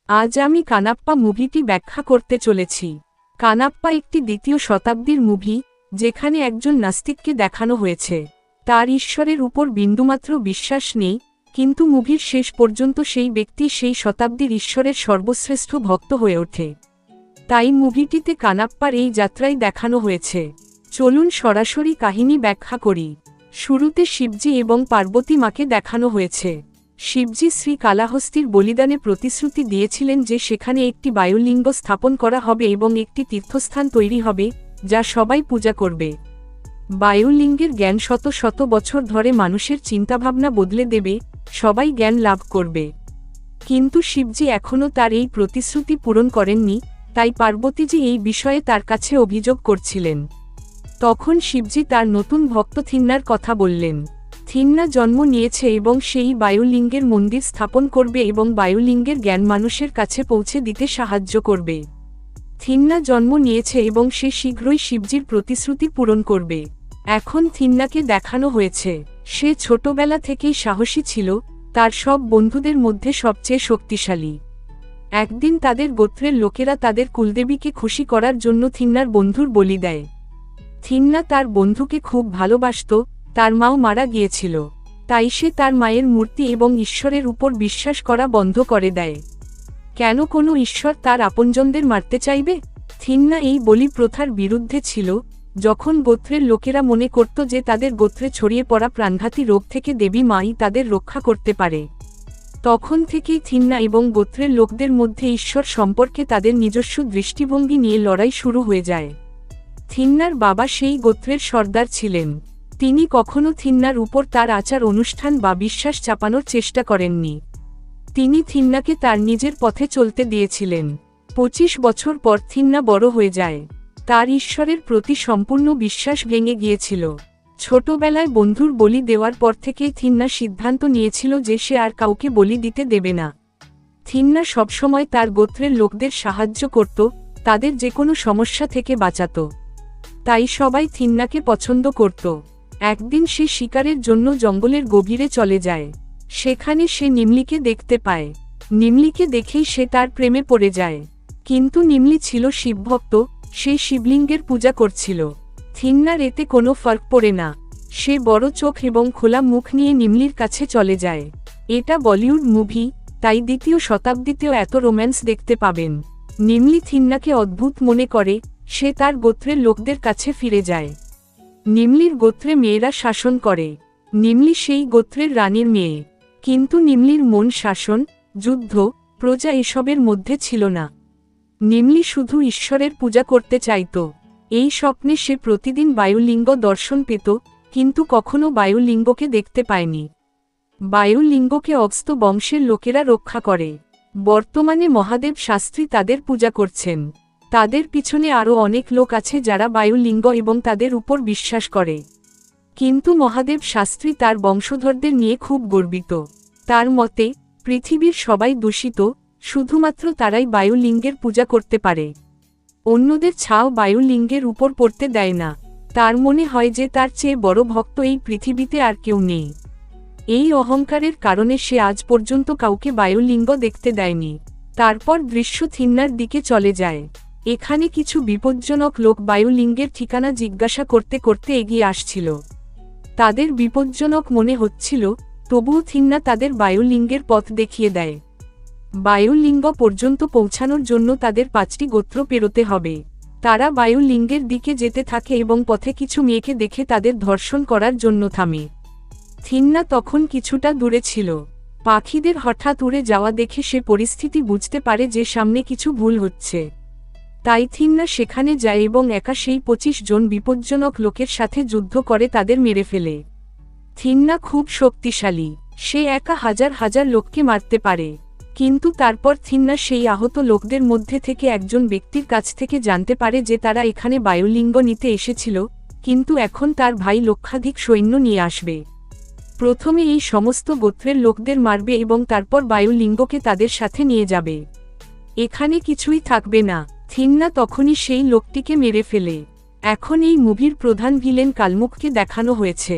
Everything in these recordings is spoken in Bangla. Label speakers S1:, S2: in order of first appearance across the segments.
S1: আজ আমি কানাপ্পা মুভিটি ব্যাখ্যা করতে চলেছি। কানাপ্পা একটি দ্বিতীয় শতাব্দীর মুভি, যেখানে একজন নাস্তিককে দেখানো হয়েছে। তার ঈশ্বরের উপর বিন্দুমাত্র বিশ্বাস নেই, কিন্তু মুভির শেষ পর্যন্ত সেই ব্যক্তি সেই শতাব্দীর ঈশ্বরের সর্বশ্রেষ্ঠ ভক্ত হয়ে ওঠে। তাই মুভিটিতে কানাপ্পার এই যাত্রাই দেখানো হয়েছে। চলুন সরাসরি কাহিনী ব্যাখ্যা করি। শুরুতে শিবজি এবং পার্বতী মাকে দেখানো হয়েছে। শিবজি শ্রী কালাহস্তীর বলিদানে প্রতিশ্রুতি দিয়েছিলেন যে সেখানে একটি বায়ুলিঙ্গ স্থাপন করা হবে এবং একটি তীর্থস্থান তৈরি হবে, যা সবাই পূজা করবে। বায়ুলিঙ্গের জ্ঞান শত শত বছর ধরে মানুষের চিন্তাভাবনা বদলে দেবে, সবাই জ্ঞান লাভ করবে। কিন্তু শিবজি এখনও তার এই প্রতিশ্রুতি পূরণ করেননি, তাই পার্বতীজি এই বিষয়ে তার কাছে অভিযোগ করছিলেন। তখন শিবজি তার নতুন ভক্ত থিন্নার কথা বললেন। থিন্না জন্ম নিয়েছে এবং সেই বায়ুলিঙ্গের মন্দির স্থাপন করবে এবং বায়ুলিঙ্গের জ্ঞান মানুষের কাছে পৌঁছে দিতে সাহায্য করবে। থিন্না জন্ম নিয়েছে এবং সে শীঘ্রই শিবজির প্রতিশ্রুতি পূরণ করবে। এখন থিন্নাকে দেখানো হয়েছে। সে ছোটবেলা থেকেই সাহসী ছিল, তার সব বন্ধুদের মধ্যে সবচেয়ে শক্তিশালী। একদিন তাদের গোত্রের লোকেরা তাদের কুলদেবীকে খুশি করার জন্য থিন্নার বন্ধুর বলি দেয়। থিন্না তার বন্ধুকে খুব ভালোবাসত, তার মাও মারা গিয়েছিল। তাই সে তার মায়ের মূর্তি এবং ঈশ্বরের উপর বিশ্বাস করা বন্ধ করে দেয়। কেন কোনো ঈশ্বর তার আপনজনদের মারতে চাইবে? থিন্না এই বলি প্রথার বিরুদ্ধে ছিল। যখন গোত্রের লোকেরা মনে করত যে তাদের গোত্রে ছড়িয়ে পড়া প্রাণঘাতী রোগ থেকে দেবী মাই তাদের রক্ষা করতে পারে, তখন থেকেই থিন্না এবং গোত্রের লোকদের মধ্যে ঈশ্বর সম্পর্কে তাদের নিজস্ব দৃষ্টিভঙ্গি নিয়ে লড়াই শুরু হয়ে যায়। থিন্নার বাবা সেই গোত্রের সর্দার ছিলেন। তিনি কখনো থিন্নার উপর তার আচার অনুষ্ঠান বা বিশ্বাস চাপানোর চেষ্টা করেননি। তিনি থিন্নাকে তার নিজের পথে চলতে দিয়েছিলেন। 25 বছর পর থিন্না বড় হয়ে যায়। তার ঈশ্বরের প্রতি সম্পূর্ণ বিশ্বাস ভেঙে গিয়েছিল। ছোটবেলায় বন্ধুর বলি দেওয়ার পর থেকেই থিন্না সিদ্ধান্ত নিয়েছিল যে সে আর কাউকে বলি দিতে দেবে না। থিন্না সবসময় তার গোত্রের লোকদের সাহায্য করত, তাদের যে কোনো সমস্যা থেকে বাঁচাত। তাই সবাই থিন্নাকে পছন্দ করত। একদিন সে শিকারের জন্য জঙ্গলের গভীরে চলে যায়। সেখানে সে নিমলিকে দেখতে পায়। নিমলিকে দেখেই সে তার প্রেমে পড়ে যায়। কিন্তু নিমলি ছিল শিবভক্ত, সে শিবলিঙ্গের পূজা করছিল। থিন্নার এতে কোনো ফার্ক পড়ে না। সে বড় চোখ এবং খোলা মুখ নিয়ে নিমলির কাছে চলে যায়। এটা বলিউড মুভি, তাই দ্বিতীয় শতাব্দীতেও এত রোম্যান্স দেখতে পাবেন। নিমলি থিন্নাকে অদ্ভুত মনে করে, সে তার গোত্রের লোকদের কাছে ফিরে যায়। নিমলির গোত্রে মেয়েরা শাসন করে। নিমলি সেই গোত্রের রানীর মেয়ে। কিন্তু নিমলির মন শাসন, যুদ্ধ, প্রজা এসবের মধ্যে ছিল না। নিমলি শুধু ঈশ্বরের পূজা করতে চাইত। এই স্বপ্নে সে প্রতিদিন বায়ুলিঙ্গ দর্শন পেত, কিন্তু কখনো বায়ুলিঙ্গকে দেখতে পায়নি। বায়ুলিঙ্গকে অগস্ত্য বংশের লোকেরা রক্ষা করে। বর্তমানে মহাদেব শাস্ত্রী তাদের পূজা করছেন। তাদের পিছনে আরও অনেক লোক আছে যারা বায়ুলিঙ্গ এবং তাদের উপর বিশ্বাস করে। কিন্তু মহাদেব শাস্ত্রী তার বংশধরদের নিয়ে খুব গর্বিত। তার মতে, পৃথিবীর সবাই দূষিত, শুধুমাত্র তারাই বায়ুলিঙ্গের পূজা করতে পারে। অন্যদের ছাও বায়ুলিঙ্গের উপর পড়তে দেয় না। তার মনে হয় যে তার চেয়ে বড় ভক্ত এই পৃথিবীতে আর কেউ নেই। এই অহংকারের কারণে সে আজ পর্যন্ত কাউকে বায়ুলিঙ্গ দেখতে দেয়নি। তারপর দৃশ্য থিন্নার দিকে চলে যায়। এখানে কিছু বিপজ্জনক লোক বায়ুলিঙ্গের ঠিকানা জিজ্ঞাসা করতে করতে এগিয়ে আসছিল। তাদের বিপজ্জনক মনে হচ্ছিল, তবুও থিন্না তাদের বায়ুলিঙ্গের পথ দেখিয়ে দেয়। বায়ুলিঙ্গ পর্যন্ত পৌঁছানোর জন্য তাদের 5টি গোত্র পেরোতে হবে। তারা বায়ুলিঙ্গের দিকে যেতে থাকে এবং পথে কিছু মেয়েকে দেখে তাদের ধর্ষণ করার জন্য থামে। থিন্না তখন কিছুটা দূরে ছিল। পাখিদের হঠাৎ উড়ে যাওয়া দেখে সে পরিস্থিতি বুঝতে পারে যে সামনে কিছু ভুল হচ্ছে। তাই থিন্না সেখানে যায় এবং একা সেই 25 জন বিপজ্জনক লোকের সাথে যুদ্ধ করে তাদের মেরে ফেলে। থিন্না খুব শক্তিশালী, সে একা হাজার হাজার লোককে মারতে পারে। কিন্তু তারপর থিন্না সেই আহত লোকদের মধ্যে থেকে একজন ব্যক্তির কাছ থেকে জানতে পারে যে তারা এখানে বায়ুলিঙ্গ নিতে এসেছিল, কিন্তু এখন তার ভাই লক্ষাধিক সৈন্য নিয়ে আসবে। প্রথমে এই সমস্ত গোত্রের লোকদের মারবে এবং তারপর বায়ুলিঙ্গকে তাদের সাথে নিয়ে যাবে। এখানে কিছুই থাকবে না। থিন্না তখনই সেই লোকটিকে মেরে ফেলে। এখন এই মুভির প্রধান ভিলেন কালমুখকে দেখানো হয়েছে।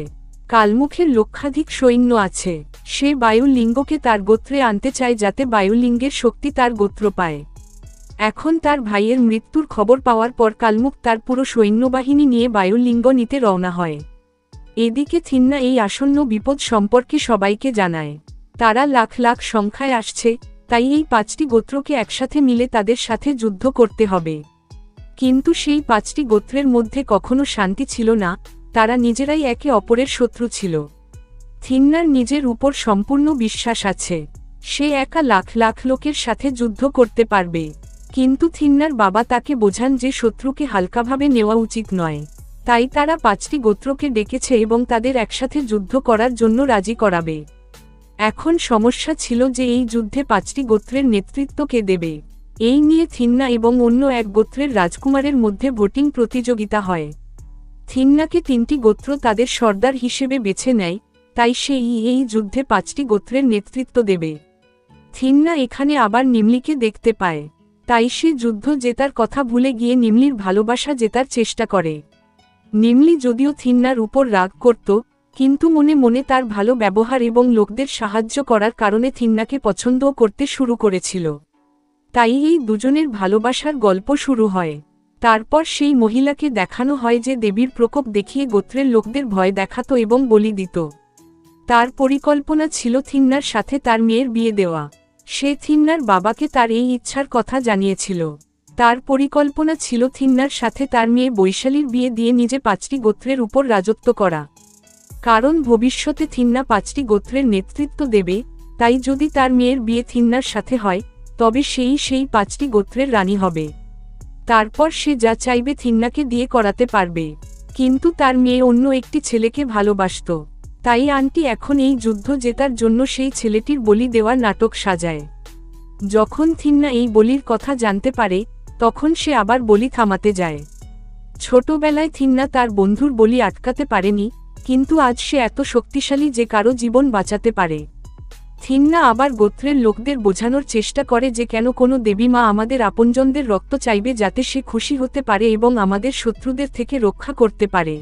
S1: কালমুখের লক্ষাধিক সৈন্য আছে। সে বায়ুলিঙ্গকে তার গোত্রে আনতে চায় যাতে বায়ুলিঙ্গের শক্তি তার গোত্র পায়। এখন তার ভাইয়ের মৃত্যুর খবর পাওয়ার পর কালমুখ তার পুরো সৈন্যবাহিনী নিয়ে বায়ুলিঙ্গ নিতে রওনা হয়। এদিকে থিন্না এই আসন্ন বিপদ সম্পর্কে সবাইকে জানায়। তারা লাখ লাখ সংখ্যায় আসছে, তাই এই 5টি গোত্রকে একসাথে মিলে তাদের সাথে যুদ্ধ করতে হবে। কিন্তু সেই 5টি গোত্রের মধ্যে কখনো শান্তি ছিল না, তারা নিজেরাই একে অপরের শত্রু ছিল। থিন্নার নিজের উপর সম্পূর্ণ বিশ্বাস আছে, সে একা লাখ লাখ লোকের সাথে যুদ্ধ করতে পারবে। কিন্তু থিন্নার বাবা তাকে বোঝান যে শত্রুকে হালকাভাবে নেওয়া উচিত নয়। তাই তারা 5টি গোত্রকে ডেকেছে এবং তাদের একসাথে যুদ্ধ করার জন্য রাজি করাবে। এখন সমস্যা ছিল যে এই যুদ্ধে 5টি গোত্রের নেতৃত্ব কে দেবে। এই নিয়ে থিন্না এবং অন্য এক গোত্রের রাজকুমারের মধ্যে ভোটিং প্রতিযোগিতা হয়। থিন্নাকে 3টি গোত্র তাদের সর্দার হিসেবে বেছে নেয়, তাই সে এই যুদ্ধে 5টি গোত্রের নেতৃত্ব দেবে। থিন্না এখানে আবার নিমলিকে দেখতে পায়, তাই সে যুদ্ধ জেতার কথা ভুলে গিয়ে নিমলির ভালোবাসা জেতার চেষ্টা করে। নিমলি যদিও থিন্নার উপর রাগ করত, কিন্তু মনে মনে তার ভালো ব্যবহার এবং লোকদের সাহায্য করার কারণে থিন্নাকে পছন্দও করতে শুরু করেছিল। তাই এই দুজনের ভালোবাসার গল্প শুরু হয়। তারপর সেই মহিলাকে দেখানো হয় যে দেবীর প্রকোপ দেখিয়ে গোত্রের লোকদের ভয় দেখাতো এবং বলি দিত। তার পরিকল্পনা ছিল থিন্নার সাথে তার মেয়ের বিয়ে দেওয়া। সে থিন্নার বাবাকে তার এই ইচ্ছার কথা জানিয়েছিল। তার পরিকল্পনা ছিল থিন্নার সাথে তার মেয়ে বৈশালীর বিয়ে দিয়ে নিজে 5টি গোত্রের উপর রাজত্ব করা। কারণ ভবিষ্যতে থিন্না 5টি গোত্রের নেতৃত্ব দেবে, তাই যদি তার মেয়ের বিয়ে থিন্নার সাথে হয় তবে সেই 5টি গোত্রের রানী হবে। তারপর সে যা চাইবে থিন্নাকে দিয়ে করাতে পারবে। কিন্তু তার মেয়ে অন্য একটি ছেলেকে ভালোবাসত, তাই আন্টি এখন এই যুদ্ধ জেতার জন্য সেই ছেলেটির বলি দেওয়ার নাটক সাজায়। যখন থিন্না এই বলির কথা জানতে পারে তখন সে আবার বলি থামাতে যায়। ছোটবেলায় থিন্না তার বন্ধুর বলি আটকাতে পারেনি, কিন্তু আজ সে এত শক্তিশালী যে কারো জীবন বাঁচাতে পারে। থিন্না আবার গোত্রের লোকদের বোঝানোর চেষ্টা করে যে কেন কোনো দেবী মা আমাদের আপনজনদের রক্ত চাইবে যাতে সে খুশি হতে পারে এবং আমাদের শত্রুদের থেকে রক্ষা করতে পারে।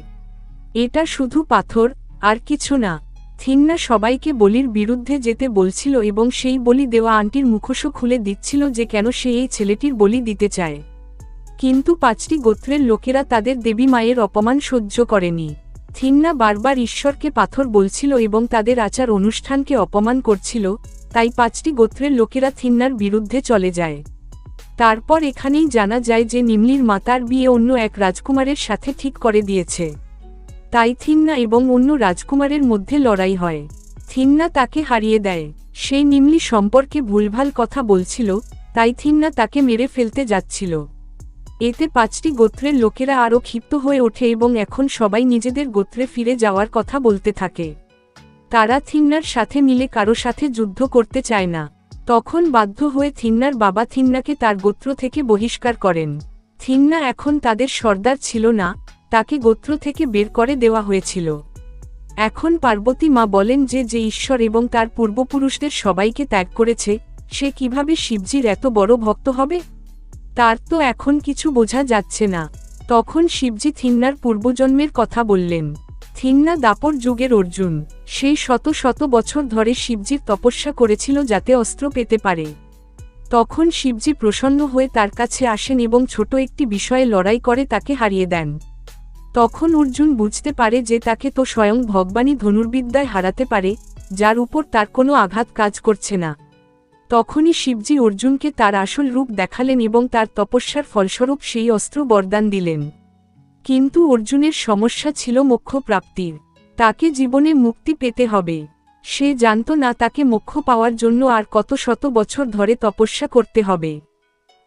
S1: এটা শুধু পাথর, আর কিছু না। থিন্না সবাইকে বলির বিরুদ্ধে যেতে বলছিল এবং সেই বলি দেওয়া আন্টির মুখোশও খুলে দিচ্ছিল যে কেন সে এই ছেলেটির বলি দিতে চায়। কিন্তু 5টি গোত্রের লোকেরা তাদের দেবী মায়ের অপমান সহ্য করেনি। থিন্না বারবার ঈশ্বরকে পাথর বলছিল এবং তাদের আচার অনুষ্ঠানকে অপমান করছিল, তাই 5টি গোত্রের লোকেরা থিন্নার বিরুদ্ধে চলে যায়। তারপর এখানেই জানা যায় যে নিমলির মাতার বিয়ে অন্য এক রাজকুমারের সাথে ঠিক করে দিয়েছে। তাই থিন্না এবং অন্য রাজকুমারের মধ্যে লড়াই হয়। থিন্না তাকে হারিয়ে দেয়। সেই নিমলি সম্পর্কে ভুলভাল কথা বলছিল, তাই থিন্না তাকে মেরে ফেলতে যাচ্ছিল। এতে 5টি গোত্রের লোকেরা আরও ক্ষিপ্ত হয়ে ওঠে এবং এখন সবাই নিজেদের গোত্রে ফিরে যাওয়ার কথা বলতে থাকে। তারা থিন্নার সাথে মিলে কারো সাথে যুদ্ধ করতে চায় না। তখন বাধ্য হয়ে থিন্নার বাবা থিন্নাকে তার গোত্র থেকে বহিষ্কার করেন। থিন্না এখন তাদের সর্দার ছিল না, তাকে গোত্র থেকে বের করে দেওয়া হয়েছিল। এখন পার্বতী মা বলেন যে ঈশ্বর এবং তার পূর্বপুরুষদের সবাইকে ত্যাগ করেছে, সে কিভাবে শিবজির এত বড় ভক্ত হবে? তার তো এখন কিছু বোঝা যাচ্ছে না। তখন শিবজি থিন্নার পূর্বজন্মের কথা বললেন। থিন্না দাপর যুগের অর্জুন। সেই শত শত বছর ধরে শিবজির তপস্যা করেছিল যাতে অস্ত্র পেতে পারে। তখন শিবজি প্রসন্ন হয়ে তার কাছে আসেন এবং ছোট একটি বিষয়ে লড়াই করে তাকে হারিয়ে দেন। তখন অর্জুন বুঝতে পারে যে তাকে তো স্বয়ং ভগবানই ধনুর্বিদ্যায় হারাতে পারে, যার উপর তার কোনো আঘাত কাজ করছে না। তখনই শিবজি অর্জুনকে তার আসল রূপ দেখালেন এবং তার তপস্যার ফলস্বরূপ সেই অস্ত্র বরদান দিলেন। কিন্তু অর্জুনের সমস্যা ছিল মোক্ষ প্রাপ্তির। তাকে জীবনে মুক্তি পেতে হবে। সে জানত না তাকে মোক্ষ পাওয়ার জন্য আর কত শত বছর ধরে তপস্যা করতে হবে।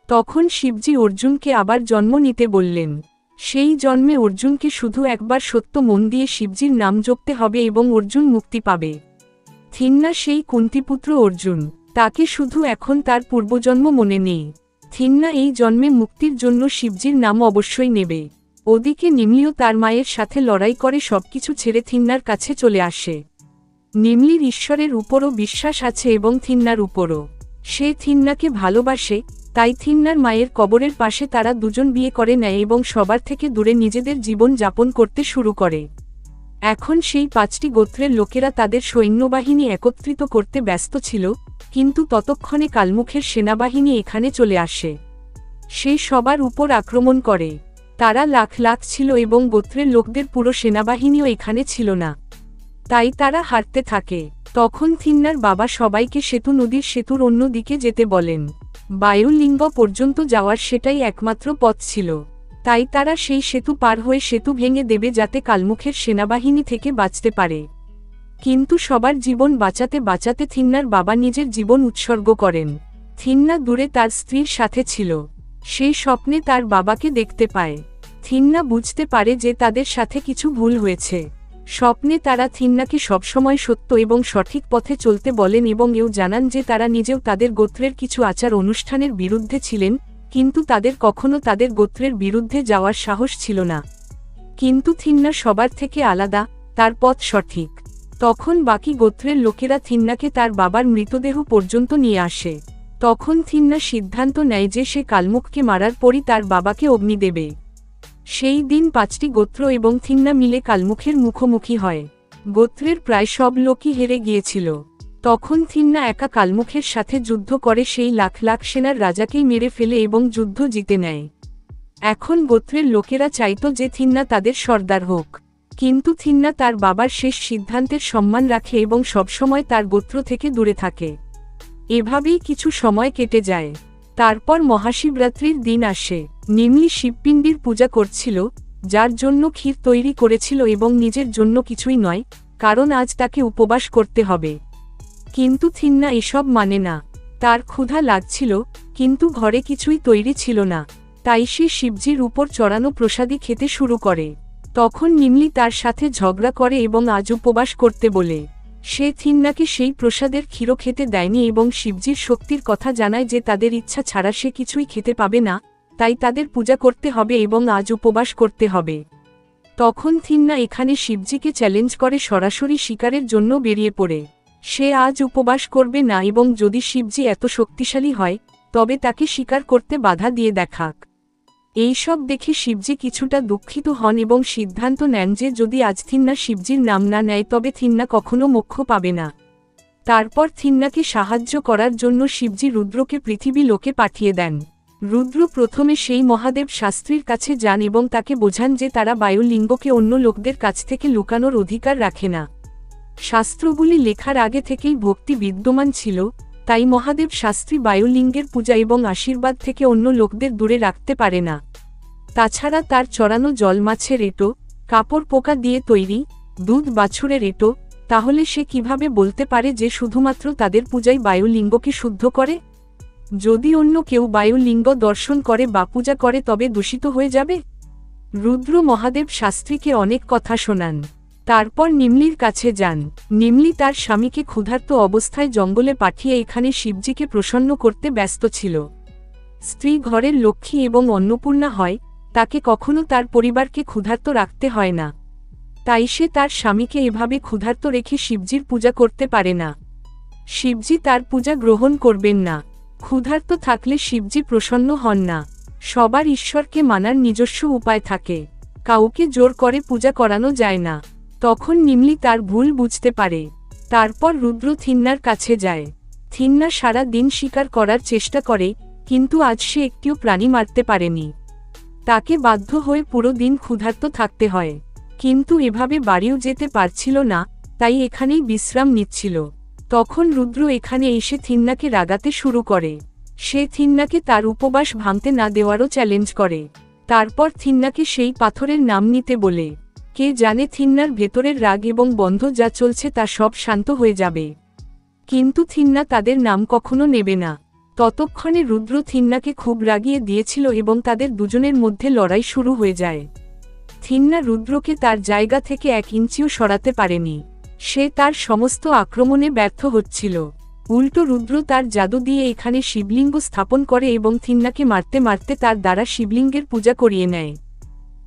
S1: তখন শিবজি অর্জুনকে আবার জন্ম নিতে বললেন। সেই জন্মে অর্জুনকে শুধু একবার সত্য মন দিয়ে শিবজির নাম জপতে হবে এবং অর্জুন মুক্তি পাবে। থিন্না সেই কুন্তিপুত্র অর্জুন, তাকে শুধু এখন তার পূর্বজন্ম মনে নেই। থিন্না এই জন্মে মুক্তির জন্য শিবজির নাম অবশ্যই নেবে। ওদিকে নিমলিও তার মায়ের সাথে লড়াই করে সবকিছু ছেড়ে থিন্নার কাছে চলে আসে। নিমলির ঈশ্বরের উপরও বিশ্বাস আছে এবং থিন্নার উপরও। সে থিন্নাকে ভালোবাসে, তাই থিন্নার মায়ের কবরের পাশে তারা দুজন বিয়ে করে নেয় এবং সবার থেকে দূরে নিজেদের জীবন যাপন করতে শুরু করে। এখন সেই 5টি গোত্রের লোকেরা তাদের সৈন্যবাহিনী একত্রিত করতে ব্যস্ত ছিল, কিন্তু ততক্ষণে কালমুখের সেনাবাহিনী এখানে চলে আসে। সে সবার উপর আক্রমণ করে। তারা লাখ লাখ ছিল এবং গোত্রের লোকদের পুরো সেনাবাহিনীও এখানে ছিল না। তাই তারা হারতে থাকে। তখন থিন্নার বাবা সবাইকে সেতুর অন্য দিকে যেতে বলেন। বায়ুলিঙ্গ পর্যন্ত যাওয়ার সেটাই একমাত্র পথ ছিল। তাই তারা সেই সেতু পার হয়ে সেতু ভেঙে দেবে যাতে কালমুখের সেনাবাহিনী থেকে বাঁচতে পারে। কিন্তু সবার জীবন বাঁচাতে বাঁচাতে থিন্নার বাবা নিজের জীবন উৎসর্গ করেন। থিন্না দূরে তার স্ত্রীর সাথে ছিল। সেই স্বপ্নে তার বাবাকে দেখতে পায়। থিন্না বুঝতে পারে যে তাদের সাথে কিছু ভুল হয়েছে। স্বপ্নে তারা থিন্নাকে সবসময় সত্য এবং সঠিক পথে চলতে বলেন এবং এও জানান যে তারা নিজেও তাদের গোত্রের কিছু আচার অনুষ্ঠানের বিরুদ্ধে ছিলেন, কিন্তু তাদের কখনো তাদের গোত্রের বিরুদ্ধে যাওয়ার সাহস ছিল না। কিন্তু থিন্না সবার থেকে আলাদা, তার পথ সঠিক। তখন বাকি গোত্রের লোকেরা থিন্নাকে তার বাবার মৃতদেহ পর্যন্ত নিয়ে আসে। তখন থিন্না সিদ্ধান্ত নেয় যে সে কালমুখকে মারার পরই তার বাবাকে অগ্নি দেবে। সেই দিন 5টি গোত্র এবং থিন্না মিলে কালমুখের মুখোমুখি হয়। গোত্রের প্রায় সব লোকই হেরে গিয়েছিল। তখন থিন্না একা কালমুখের সাথে যুদ্ধ করে সেই লাখ লাখ সেনার রাজাকেই মেরে ফেলে এবং যুদ্ধ জিতে নেয়। এখন গোত্রের লোকেরা চাইত যে থিন্না তাদের সর্দার হোক, কিন্তু থিন্না তার বাবার শেষ সিদ্ধান্তের সম্মান রাখে এবং সবসময় তার গোত্র থেকে দূরে থাকে। এভাবেই কিছু সময় কেটে যায়। তারপর মহাশিবরাত্রির দিন আসে। নিমলি শিবপিণ্ডির পূজা করছিল, যার জন্য ক্ষীর তৈরি করেছিল এবং নিজের জন্য কিছুই নয়, কারণ আজ তাকে উপবাস করতে হবে। কিন্তু থিন্না এসব মানে না। তার ক্ষুধা লাগছিল, কিন্তু ঘরে কিছুই তৈরি ছিল না। তাই সে শিবজির উপর চড়ানো প্রসাদী খেতে শুরু করে। তখন নিমলি তার সাথে ঝগড়া করে এবং আজ উপবাস করতে বলে। সে থিন্নাকে সেই প্রসাদের ক্ষীরও খেতে দেয়নি এবং শিবজির শক্তির কথা জানায় যে তাদের ইচ্ছা ছাড়া সে কিছুই খেতে পাবে না, তাই তাদের পূজা করতে হবে এবং আজ উপবাস করতে হবে। তখন থিন্না এখানে শিবজিকে চ্যালেঞ্জ করে সরাসরি শিকারের জন্য বেরিয়ে পড়ে। সে আজ উপবাস করবে না এবং যদি শিবজি এত শক্তিশালী হয় তবে তাকে শিকার করতে বাধা দিয়ে দেখাক। এইসব দেখে শিবজি কিছুটা দুঃখিত হন এবং সিদ্ধান্ত নেন যে যদি আজ থিন্না শিবজির নাম না নেয় তবে থিন্না কখনো মোক্ষ পাবে না। তারপর থিন্নাকে সাহায্য করার জন্য শিবজি রুদ্রকে পৃথিবী লোকে পাঠিয়ে দেন। রুদ্র প্রথমে সেই মহাদেব শাস্ত্রীর কাছে যান এবং তাকে বোঝান যে তারা বায়ুলিঙ্গকে অন্য লোকদের কাছ থেকে লুকানোর অধিকার রাখে না। শাস্ত্রগুলি লেখার আগে থেকেই ভক্তি বিদ্যমান ছিল, তাই মহাদেব শাস্ত্রী বায়ুলিঙ্গের পূজা এবং আশীর্বাদ থেকে অন্য লোকদের দূরে রাখতে পারে না। তাছাড়া তার চড়ানো জল মাছের এঁটো, কাপড় পোকা দিয়ে তৈরি, দুধ বাছুরের এঁটো, তাহলে সে কিভাবে বলতে পারে যে শুধুমাত্র তাদের পূজাই বায়ুলিঙ্গকে শুদ্ধ করে? যদি অন্য কেউ বায়ুলিঙ্গ দর্শন করে বা পূজা করে তবে দূষিত হয়ে যাবে। রুদ্র মহাদেব শাস্ত্রীকে অনেক কথা শোনান। তারপর নিমলির কাছে যান। নিমলি তার স্বামীকে ক্ষুধার্ত অবস্থায় জঙ্গলে পাঠিয়ে এখানে শিবজিকে প্রসন্ন করতে ব্যস্ত ছিল। স্ত্রী ঘরের লক্ষ্মী এবং অন্নপূর্ণা হয়, তাকে কখনো তার পরিবারকে ক্ষুধার্ত রাখতে হয় না। তাই সে তার স্বামীকে এভাবে ক্ষুধার্ত রেখে শিবজির পূজা করতে পারে না। শিবজি তার পূজা গ্রহণ করবেন না। ক্ষুধার্ত থাকলে শিবজি প্রসন্ন হন না। সবার ঈশ্বরকে মানার নিজস্ব উপায় থাকে, কাউকে জোর করে পূজা করানো যায় না। তখন নিমলি তার ভুল বুঝতে পারে। তারপর রুদ্র থিন্নার কাছে যায়। থিন্না সারা দিন শিকার করার চেষ্টা করে, কিন্তু আজ সে একটিও প্রাণী মারতে পারেনি। তাকে বাধ্য হয়ে পুরো দিন ক্ষুধার্ত থাকতে হয়, কিন্তু এভাবে বাড়িও যেতে পারছিল না, তাই এখানেই বিশ্রাম নিচ্ছিল। তখন রুদ্র এখানে এসে থিন্নাকে রাগাতে শুরু করে। সে থিন্নাকে তার উপবাস ভাঙতে না দেওয়ারও চ্যালেঞ্জ করে। তারপর থিন্নাকে সেই পাথরের নাম নিতে বলে। কে জানে থিন্নার ভেতরের রাগ এবং বন্ধ যা চলছে তা সব শান্ত হয়ে যাবে। কিন্তু থিন্না তাদের নাম কখনো নেবে না। ততক্ষণে রুদ্র থিন্নাকে খুব রাগিয়ে দিয়েছিল এবং তাদের দুজনের মধ্যে লড়াই শুরু হয়ে যায়। থিন্না রুদ্রকে তার জায়গা থেকে 1 ইঞ্চিও সরাতে পারেনি। সে তার সমস্ত আক্রমণে ব্যর্থ হচ্ছিল। উল্টো রুদ্র তার জাদু দিয়ে এখানে শিবলিঙ্গ স্থাপন করে এবং থিন্নাকে মারতে মারতে তার দ্বারা শিবলিঙ্গের পূজা করিয়ে নেয়।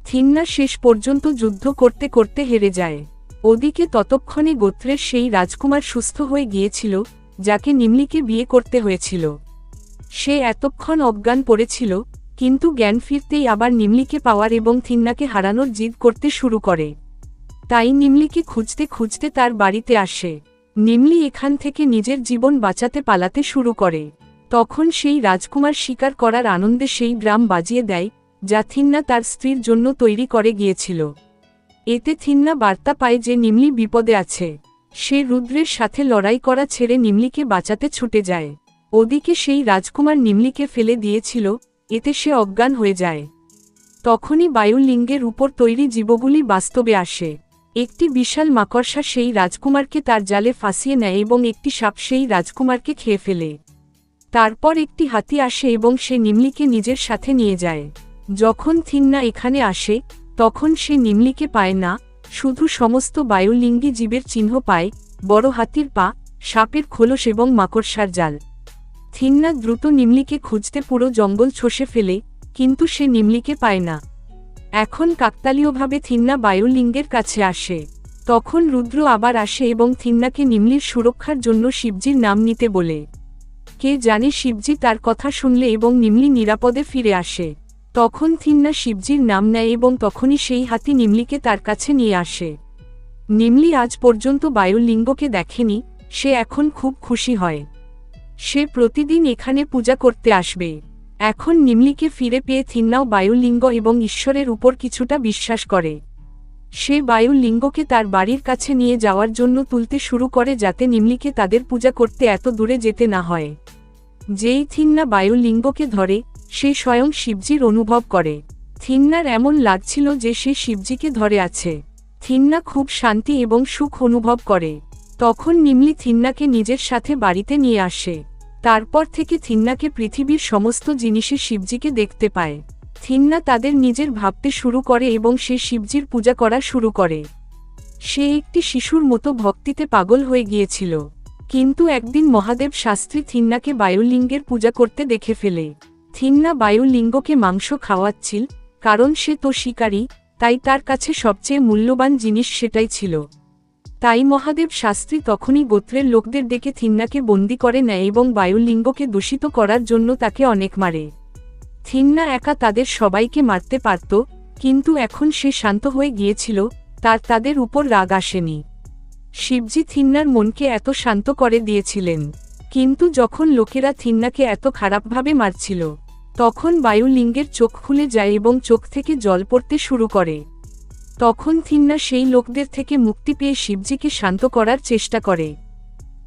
S1: থিন্না শেষ পর্যন্ত যুদ্ধ করতে করতে হেরে যায়। ওদিকে ততক্ষণে গোত্রের সেই রাজকুমার সুস্থ হয়ে গিয়েছিল, যাকে নিমলিকে বিয়ে করতে হয়েছিল। সে এতক্ষণ অজ্ঞান পড়েছিল, কিন্তু জ্ঞান ফিরতেই আবার নিমলিকে পাওয়ার এবং থিন্নাকে হারানোর জিদ করতে শুরু করে। তাই নিমলিকে খুঁজতে খুঁজতে তার বাড়িতে আসে। নিমলি এখান থেকে নিজের জীবন বাঁচাতে পালাতে শুরু করে। তখন সেই রাজকুমার শিকার করার আনন্দে সেই ড্রাম বাজিয়ে দেয়, যা থিন্না তার স্ত্রীর জন্য তৈরি করে গিয়েছিল। এতে থিন্না বার্তা পায় যে নিমলি বিপদে আছে। সে রুদ্রের সাথে লড়াই করা ছেড়ে নিমলিকে বাঁচাতে ছুটে যায়। ওদিকে সেই রাজকুমার নিমলিকে ফেলে দিয়েছিল, এতে সে অজ্ঞান হয়ে যায়। তখনই বায়ুলিঙ্গের উপর তৈরি জীবগুলি বাস্তবে আসে। একটি বিশাল মাকড়সা সেই রাজকুমারকে তার জালে ফাঁসিয়ে নেয় এবং একটি সাপ সেই রাজকুমারকে খেয়ে ফেলে। তারপর একটি হাতি আসে এবং সে নিমলিকে নিজের সাথে নিয়ে যায়। যখন থিন্না এখানে আসে, তখন সে নিমলিকে পায় না, শুধু সমস্ত বায়ুলিঙ্গী জীবের চিহ্ন পায়, বড় হাতির পা, সাপের খোলস এবং মাকড়সার জাল। থিন্না দ্রুত নিমলিকে খুঁজতে পুরো জঙ্গল চষে ফেলে, কিন্তু সে নিমলিকে পায় না। এখন কাকতালীয়ভাবে থিন্না বায়ুলিঙ্গের কাছে আসে। তখন রুদ্র আবার আসে এবং থিন্নাকে নিমলির সুরক্ষার জন্য শিবজির নাম নিতে বলে। কে জানে শিবজি তার কথা শুনলে এবং নিমলি নিরাপদে ফিরে আসে। তখন থিন্না শিবজির নাম নেয় এবং তখনই সেই হাতি নিমলিকে তার কাছে নিয়ে আসে। নিমলি আজ পর্যন্ত বায়ুলিঙ্গকে দেখেনি, সে এখন খুব খুশি হয়। সে প্রতিদিন এখানে পূজা করতে আসবে। এখন নিমলিকে ফিরে পেয়ে থিন্নাও বায়ুলিঙ্গ এবং ঈশ্বরের উপর কিছুটা বিশ্বাস করে। সে বায়ুলিঙ্গকে তার বাড়ির কাছে নিয়ে যাওয়ার জন্য তুলতে শুরু করে যাতে নিমলিকে তাদের পূজা করতে এত দূরে যেতে না হয়। যেই থিন্না বায়ুলিঙ্গকে ধরে, সে স্বয়ং শিবজির অনুভব করে। থিন্নার এমন লাগছিল যে সে শিবজিকে ধরে আছে। থিন্না খুব শান্তি এবং সুখ অনুভব করে। তখন নিমলি থিন্নাকে নিজের সাথে বাড়িতে নিয়ে আসে। তারপর থেকে থিন্নাকে পৃথিবীর সমস্ত জিনিসে শিবজিকে দেখতে পায়। থিন্না তাদের নিজের ভাবতে শুরু করে এবং সে শিবজির পূজা করা শুরু করে। সে একটি শিশুর মতো ভক্তিতে পাগল হয়ে গিয়েছিল। কিন্তু একদিন মহাদেব শাস্ত্রী থিন্নাকে বায়ুলিঙ্গের পূজা করতে দেখে ফেলে। থিন্না বায়ুলিঙ্গকে মাংস খাওয়াচ্ছিল, কারণ সে তো শিকারী, তাই তার কাছে সবচেয়ে মূল্যবান জিনিস সেটাই ছিল। তাই মহাদেব শাস্ত্রী তখনই গোত্রের লোকদের ডেকে থিন্নাকে বন্দি করে নেয় এবং বায়ুলিঙ্গকে দূষিত করার জন্য তাকে অনেক মারে। থিন্না একা তাদের সবাইকে মারতে পারত, কিন্তু এখন সে শান্ত হয়ে গিয়েছিল, তাদের উপর রাগ আসেনি। শিবজি থিন্নার মনকে এত শান্ত করে দিয়েছিলেন। কিন্তু যখন লোকেরা থিন্নাকে এত খারাপভাবে মারছিল, তখন বায়ুলিঙ্গের চোখ খুলে যায় এবং চোখ থেকে জল পড়তে শুরু করে। তখন থিন্না সেই লোকদের থেকে মুক্তি পেয়ে শিবজিকে শান্ত করার চেষ্টা করে।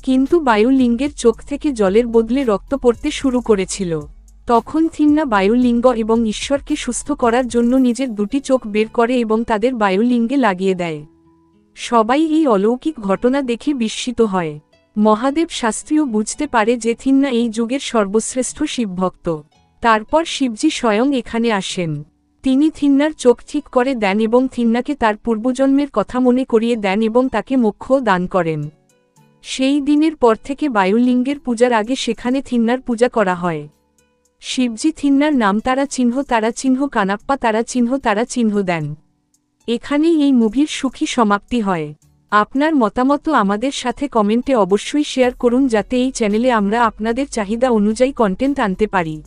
S1: কিন্তু বায়ুলিঙ্গের চোখ থেকে জলের বদলে রক্ত পড়তে শুরু করেছিল। তখন থিন্না বায়ুলিঙ্গ এবং ঈশ্বরকে সুস্থ করার জন্য নিজের দুটি চোখ বের করে এবং তাদের বায়ুলিঙ্গে লাগিয়ে দেয়। সবাই এই অলৌকিক ঘটনা দেখে বিস্মিত হয়। মহাদেব শাস্ত্রীও বুঝতে পারে যে থিন্না এই যুগের সর্বশ্রেষ্ঠ শিবভক্ত। তারপর শিবজি স্বয়ং এখানে আসেন। তিনি থিন্নার চোখ ঠিক করে দেন এবং থিন্নাকে তার পূর্বজন্মের কথা মনে করিয়ে দেন এবং তাকে মোক্ষও দান করেন। সেই দিনের পর থেকে বায়ুলিঙ্গের পূজার আগে সেখানে থিন্নার পূজা করা হয়। শিবজি থিন্নার নাম তারা চিহ্ন কানাপ্পা তারা চিহ্ন দেন। এখানেই এই মুভির সুখী সমাপ্তি হয়। আপনার মতামত আমাদের সাথে কমেন্টে অবশ্যই শেয়ার করুন যাতে এই চ্যানেলে আমরা আপনাদের চাহিদা অনুযায়ী কন্টেন্ট আনতে পারি।